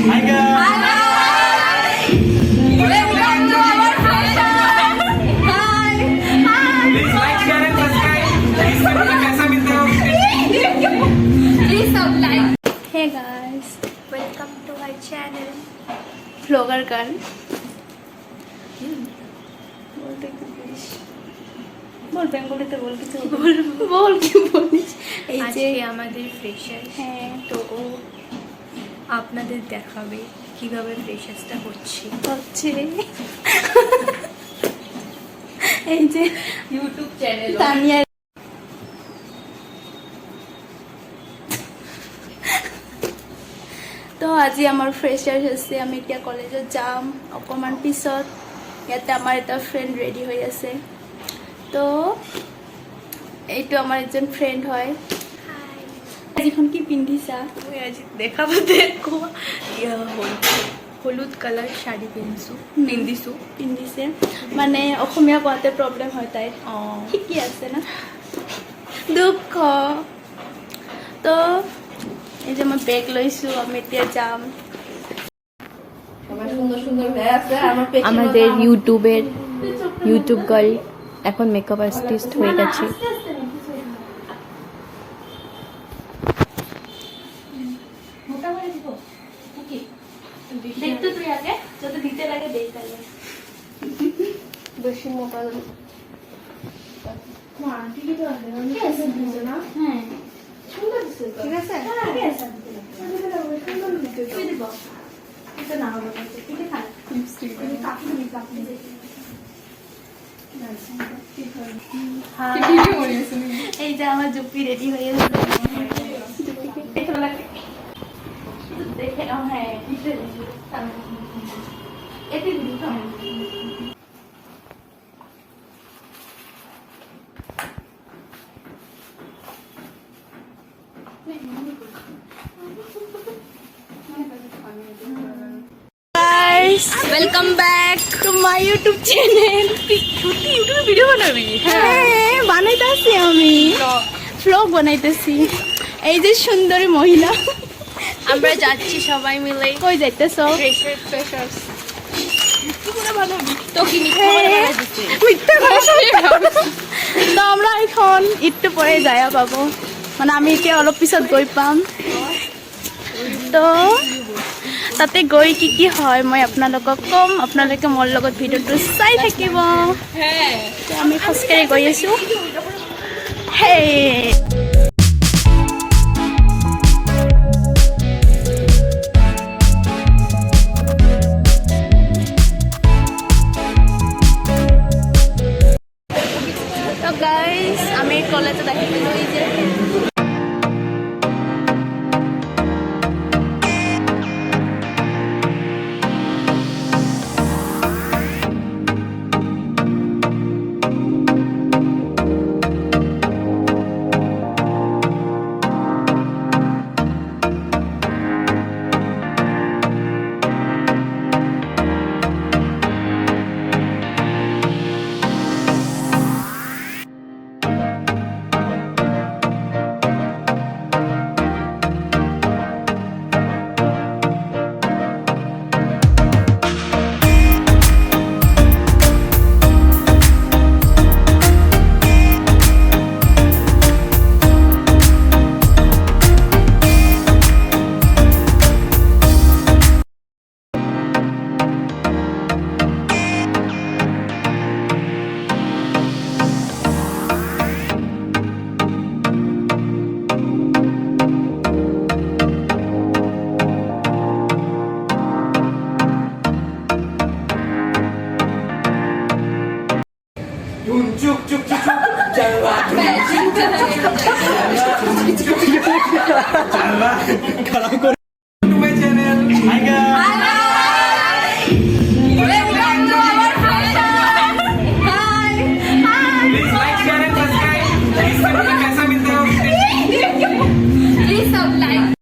Hi guys. Welcome to our fashion. Hi. Please like, share and subscribe. Please comment कैसा मिलते हो? Please subscribe. Hey guys, Welcome to our channel. vlogger girl. বল বেঙ্গলিতে বল কিছু বল কি বলিস এই যে আজকে আমাদের ফ্রেশার্স, হ্যাঁ তো ও আপনাদের দেখাবে কিভাবে ফ্রেশার্সটা হচ্ছে। হচ্ছে এই যে ইউটিউব চ্যানেল তানিয়া তো আজি আমাৰ ফ্ৰেছাৰ্ছ আছে। আমি এতিয়া কলেজত যাম অকণমান পিছত। ইয়াতে আমাৰ এটা ফ্ৰেণ্ড ৰেডি হৈ আছে। তো এইটো আমাৰ এজন ফ্ৰেণ্ড হয়। আজিখন কি পিন্ধিছা? মই আজি দেখাবো দেখো হলুদ কালার শাড়ি পিন্ধিছে মানে অসমীয়া কোৱাতে প্ৰব্লেম হয় তাইৰ। শিকি আছে না দুঃখ। তো এই যে মই বেগ লৈছোঁ, আমি এতিয়া যাম। আমাদের ইউটিউব গার্ল এখন মেকআপ আর্টিস্ট হয়ে গেছে। দেখতো তুই আগে যদি দিতে লাগে দেই তাহলে বেশি মোটা হ্যাঁ ঠিক আছে। এই যে আমার জুপি রেডি হয়ে গেছে। দেখে হ্যাঁ এতে welcome back to my YouTube channel. সত্যি ইউটিউবে ভিডিও বানাবি? হ্যাঁ বানাইতেছি, আমি ভ্লগ বানাইতেছি। এই যে সুন্দরী মহিলা, আমরা যাচ্ছি সবাই মিলে কই যাইতেছ? ফ্রেশার্স কি করে বানাবি? তো কি মিথ্যা কথা। তো আমরা এখন একটু পরে যায়া পাবো, মানে আমি এতিয়া অলপ পিছত গৈ পাম। তো তাতে গৈ কি কি হয় মই আপোনালোকক কম, আপোনালোকে মোৰ লগত ভিডিঅ'টো চাই থাকিব। তো আমি খোজকাঢ়ি গৈ আছো। হেই তো গাইজ আমি কলেজত আহি পালোঁ। এই যে Cuk cuk cuk cuk. Jalan. Jalan. Kalau aku to my channel. Hi guys. Welcome to our fashion. Hi. Please like, share and subscribe. Please comment कैसा मिलते हो? Please subscribe.